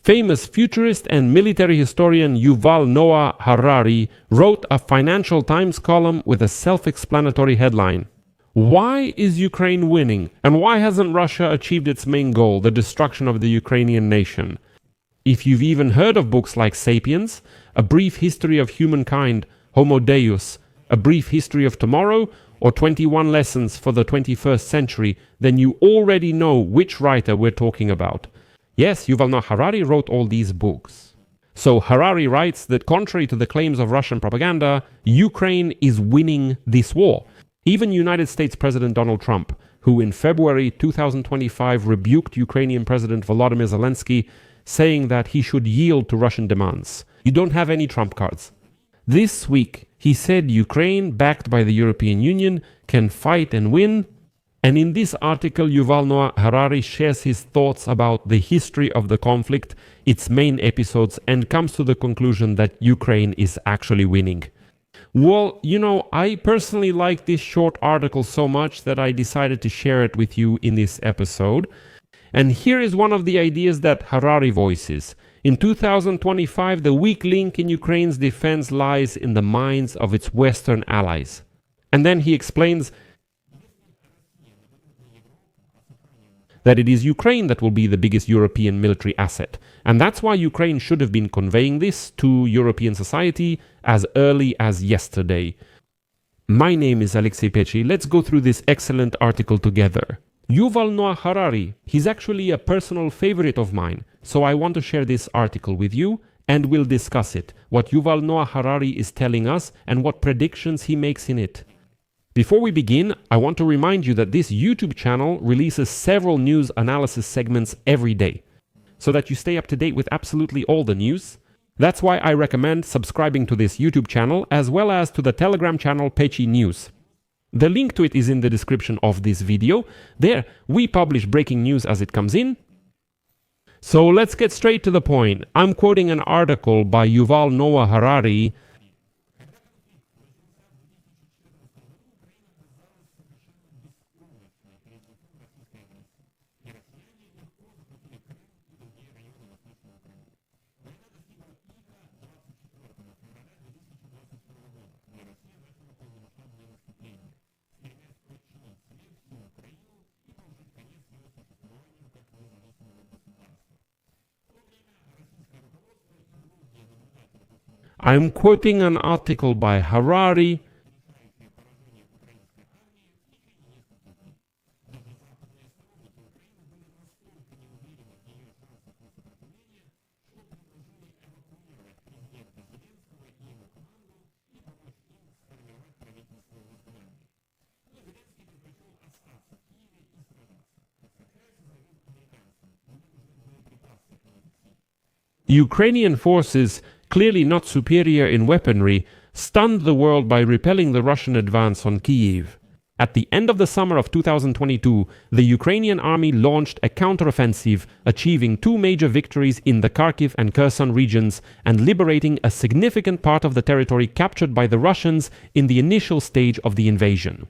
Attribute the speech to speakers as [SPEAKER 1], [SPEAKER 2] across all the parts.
[SPEAKER 1] Famous futurist and military historian Yuval Noah Harari wrote a Financial Times column with a self-explanatory headline. Why is Ukraine winning, and why hasn't Russia achieved its main goal, the destruction of the Ukrainian nation? If you've even heard of books like Sapiens, A Brief History of Humankind, Homo Deus, A Brief History of Tomorrow, or 21 Lessons for the 21st Century, then you already know which writer we're talking about. Yes, Yuval Noah Harari wrote all these books. So Harari writes that contrary to the claims of Russian propaganda, Ukraine is winning this war. Even United States President Donald Trump, who in February 2025 rebuked Ukrainian President Volodymyr Zelensky, saying that he should yield to Russian demands. You don't have any trump cards. This week, he said Ukraine, backed by the European Union, can fight and win. And in this article, Yuval Noah Harari shares his thoughts about the history of the conflict, its main episodes, and comes to the conclusion that Ukraine is actually winning. Well, I personally like this short article so much that I decided to share it with you in this episode. And here is one of the ideas that Harari voices. In 2025, the weak link in Ukraine's defense lies in the minds of its Western allies. And then he explains that it is Ukraine that will be the biggest European military asset. And that's why Ukraine should have been conveying this to European society as early as yesterday. My name is Alexei Pechi. Let's go through this excellent article together. Yuval Noah Harari, he's actually a personal favorite of mine, so I want to share this article with you and we'll discuss it, what Yuval Noah Harari is telling us and what predictions he makes in it. Before we begin, I want to remind you that this YouTube channel releases several news analysis segments every day, so that you stay up to date with absolutely all the news. That's why I recommend subscribing to this YouTube channel as well as to the Telegram channel Pechi News. The link to it is in the description of this video. There, we publish breaking news as it comes in. So let's get straight to the point. I'm quoting an article by Yuval Noah Harari. I'm quoting an article by Harari. Ukrainian forces, clearly not superior in weaponry, stunned the world by repelling the Russian advance on Kyiv. At the end of the summer of 2022, the Ukrainian army launched a counteroffensive, achieving two major victories in the Kharkiv and Kherson regions and liberating a significant part of the territory captured by the Russians in the initial stage of the invasion.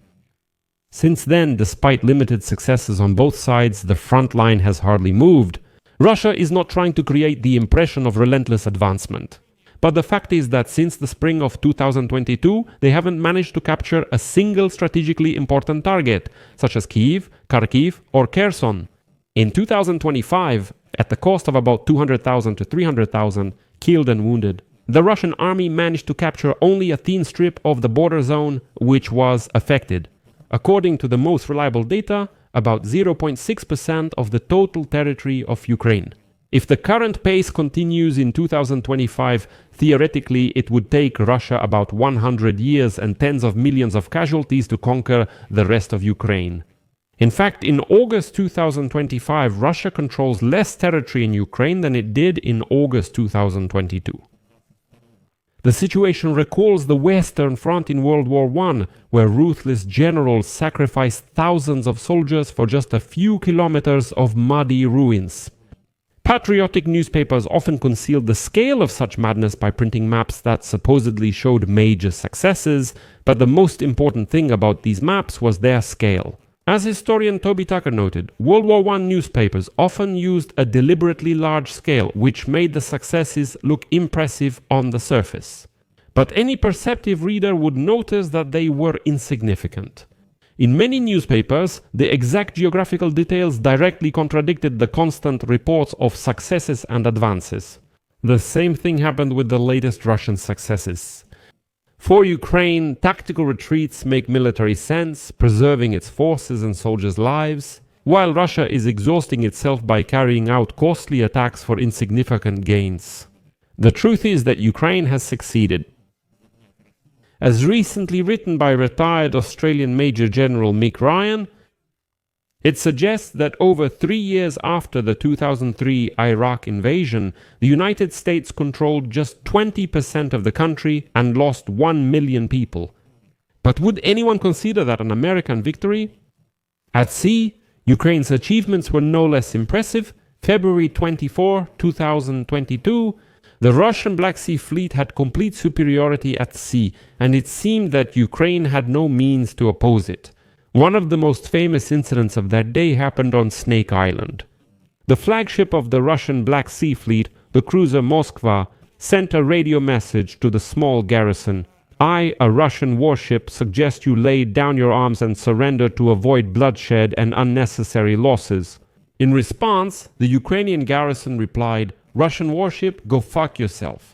[SPEAKER 1] Since then, despite limited successes on both sides, the front line has hardly moved. Russia is not trying to create the impression of relentless advancement. But the fact is that since the spring of 2022, they haven't managed to capture a single strategically important target, such as Kyiv, Kharkiv, or Kherson. In 2025, at the cost of about 200,000 to 300,000 killed and wounded, the Russian army managed to capture only a thin strip of the border zone which was affected. According to the most reliable data, about 0.6% of the total territory of Ukraine. If the current pace continues in 2025, theoretically it would take Russia about 100 years and tens of millions of casualties to conquer the rest of Ukraine. In fact, in August 2025, Russia controls less territory in Ukraine than it did in August 2022. The situation recalls the Western Front in World War I, where ruthless generals sacrificed thousands of soldiers for just a few kilometers of muddy ruins. Patriotic newspapers often concealed the scale of such madness by printing maps that supposedly showed major successes, but the most important thing about these maps was their scale. As historian Toby Tucker noted, World War I newspapers often used a deliberately large scale, which made the successes look impressive on the surface. But any perceptive reader would notice that they were insignificant. In many newspapers, the exact geographical details directly contradicted the constant reports of successes and advances. The same thing happened with the latest Russian successes. For Ukraine, tactical retreats make military sense, preserving its forces and soldiers' lives, while Russia is exhausting itself by carrying out costly attacks for insignificant gains. The truth is that Ukraine has succeeded. As recently written by retired Australian Major General Mick Ryan, it suggests that over 3 years after the 2003 Iraq invasion, the United States controlled just 20% of the country and lost 1 million people. But would anyone consider that an American victory? At sea, Ukraine's achievements were no less impressive. February 24, 2022, the Russian Black Sea Fleet had complete superiority at sea, and it seemed that Ukraine had no means to oppose it. One of the most famous incidents of that day happened on Snake Island. The flagship of the Russian Black Sea Fleet, the cruiser Moskva, sent a radio message to the small garrison. "I, a Russian warship, suggest you lay down your arms and surrender to avoid bloodshed and unnecessary losses." In response, the Ukrainian garrison replied, "Russian warship, go fuck yourself."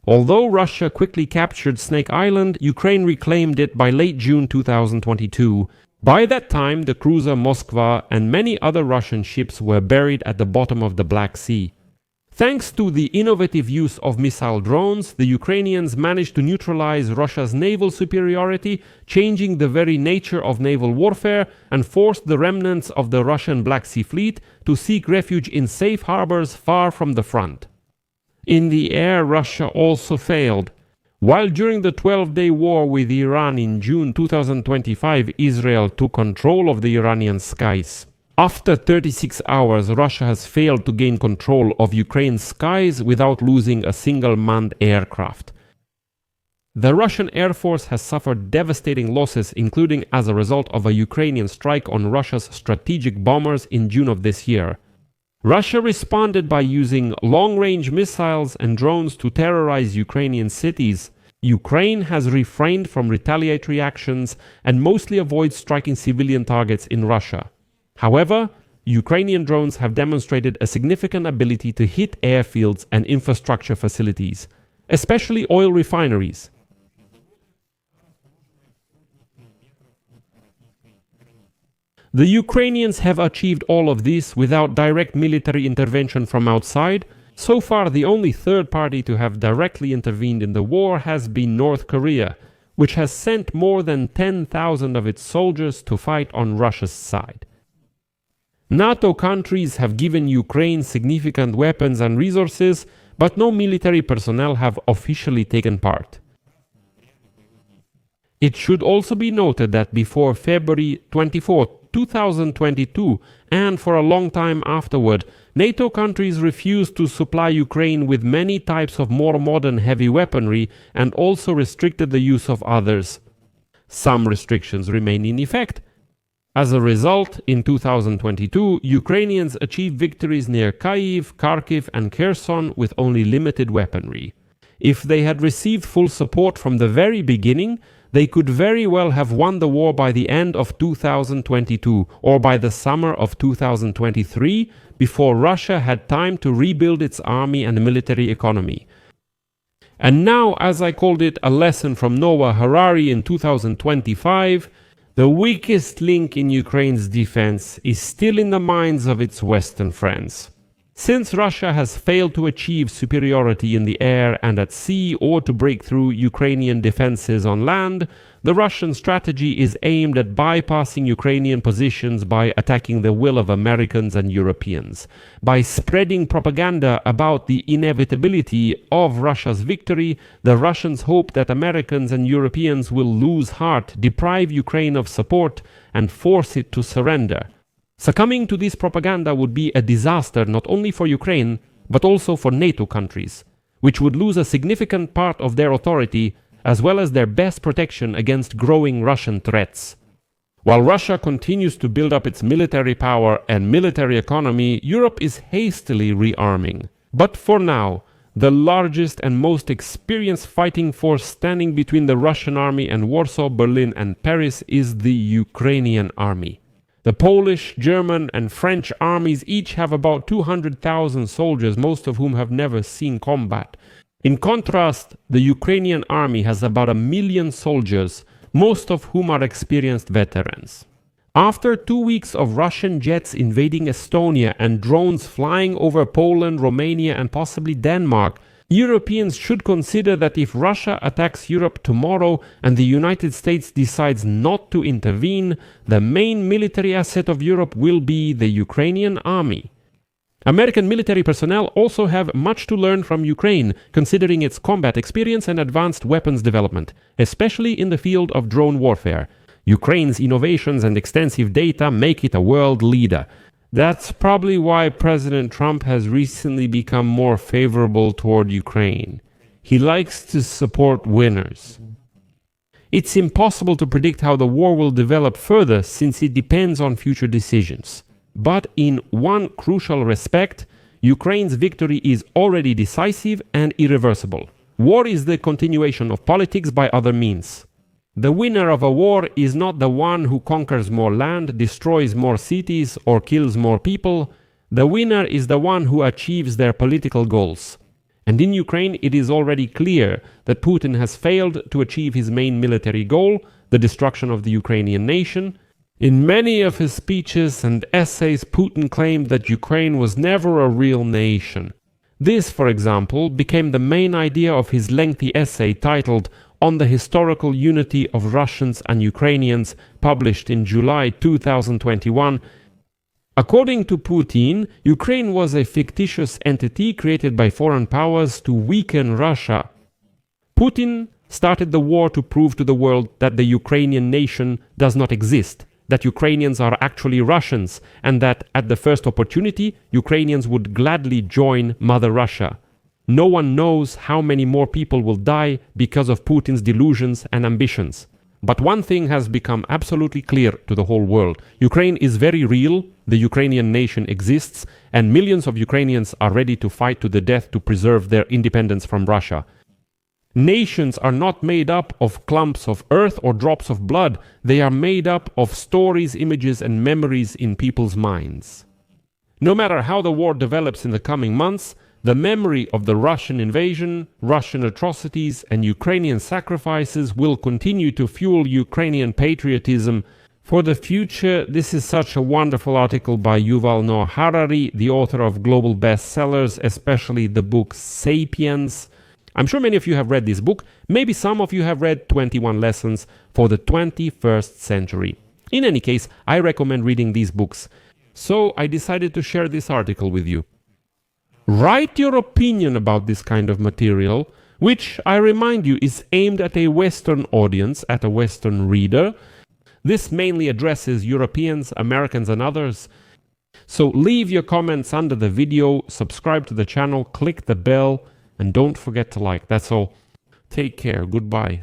[SPEAKER 1] Although Russia quickly captured Snake Island, Ukraine reclaimed it by late June 2022. By that time, the cruiser Moskva and many other Russian ships were buried at the bottom of the Black Sea. Thanks to the innovative use of missile drones, the Ukrainians managed to neutralize Russia's naval superiority, changing the very nature of naval warfare, and forced the remnants of the Russian Black Sea Fleet to seek refuge in safe harbors far from the front. In the air, Russia also failed. While during the 12-day war with Iran in June 2025, Israel took control of the Iranian skies. After 36 hours, Russia has failed to gain control of Ukraine's skies without losing a single manned aircraft. The Russian Air Force has suffered devastating losses, including as a result of a Ukrainian strike on Russia's strategic bombers in June of this year. Russia responded by using long-range missiles and drones to terrorize Ukrainian cities. Ukraine has refrained from retaliatory actions and mostly avoids striking civilian targets in Russia. However, Ukrainian drones have demonstrated a significant ability to hit airfields and infrastructure facilities, especially oil refineries. The Ukrainians have achieved all of this without direct military intervention from outside. So far, the only third party to have directly intervened in the war has been North Korea, which has sent more than 10,000 of its soldiers to fight on Russia's side. NATO countries have given Ukraine significant weapons and resources, but no military personnel have officially taken part. It should also be noted that before February 24, 2022, and for a long time afterward, NATO countries refused to supply Ukraine with many types of more modern heavy weaponry and also restricted the use of others. Some restrictions remain in effect. As a result, in 2022, Ukrainians achieved victories near Kyiv, Kharkiv, and Kherson with only limited weaponry. If they had received full support from the very beginning, they could very well have won the war by the end of 2022 or by the summer of 2023, before Russia had time to rebuild its army and military economy. And now, as I called it, a lesson from Noah Harari in 2025, the weakest link in Ukraine's defense is still in the minds of its Western friends. Since Russia has failed to achieve superiority in the air and at sea or to break through Ukrainian defenses on land, the Russian strategy is aimed at bypassing Ukrainian positions by attacking the will of Americans and Europeans. By spreading propaganda about the inevitability of Russia's victory, the Russians hope that Americans and Europeans will lose heart, deprive Ukraine of support, and force it to surrender. Succumbing to this propaganda would be a disaster not only for Ukraine, but also for NATO countries, which would lose a significant part of their authority as well as their best protection against growing Russian threats. While Russia continues to build up its military power and military economy, Europe is hastily rearming. But for now, the largest and most experienced fighting force standing between the Russian army and Warsaw, Berlin, and Paris is the Ukrainian army. The Polish, German, and French armies each have about 200,000 soldiers, most of whom have never seen combat. In contrast, the Ukrainian army has about 1 million soldiers, most of whom are experienced veterans. After 2 weeks of Russian jets invading Estonia and drones flying over Poland, Romania, and possibly Denmark, Europeans should consider that if Russia attacks Europe tomorrow and the United States decides not to intervene, the main military asset of Europe will be the Ukrainian army. American military personnel also have much to learn from Ukraine, considering its combat experience and advanced weapons development, especially in the field of drone warfare. Ukraine's innovations and extensive data make it a world leader. That's probably why President Trump has recently become more favorable toward Ukraine. He likes to support winners. It's impossible to predict how the war will develop further since it depends on future decisions. But in one crucial respect, Ukraine's victory is already decisive and irreversible. War is the continuation of politics by other means. The winner of a war is not the one who conquers more land, destroys more cities, or kills more people. The winner is the one who achieves their political goals. And in Ukraine, it is already clear that Putin has failed to achieve his main military goal, the destruction of the Ukrainian nation. In many of his speeches and essays, Putin claimed that Ukraine was never a real nation. This, for example, became the main idea of his lengthy essay titled On the Historical Unity of Russians and Ukrainians, published in July 2021. According to Putin, Ukraine was a fictitious entity created by foreign powers to weaken Russia. Putin started the war to prove to the world that the Ukrainian nation does not exist, that Ukrainians are actually Russians, and that at the first opportunity, Ukrainians would gladly join Mother Russia. No one knows how many more people will die because of Putin's delusions and ambitions. But one thing has become absolutely clear to the whole world. Ukraine is very real, the Ukrainian nation exists, and millions of Ukrainians are ready to fight to the death to preserve their independence from Russia. Nations are not made up of clumps of earth or drops of blood. They are made up of stories, images, and memories in people's minds. No matter how the war develops in the coming months, the memory of the Russian invasion, Russian atrocities, and Ukrainian sacrifices will continue to fuel Ukrainian patriotism. For the future, this is such a wonderful article by Yuval Noah Harari, the author of global bestsellers, especially the book Sapiens. I'm sure many of you have read this book. Maybe some of you have read 21 Lessons for the 21st Century. In any case, I recommend reading these books. So I decided to share this article with you. Write your opinion about this kind of material, which, I remind you, is aimed at a Western audience, at a Western reader. This mainly addresses Europeans, Americans, and others. So leave your comments under the video, subscribe to the channel, click the bell, and don't forget to like. That's all. Take care. Goodbye.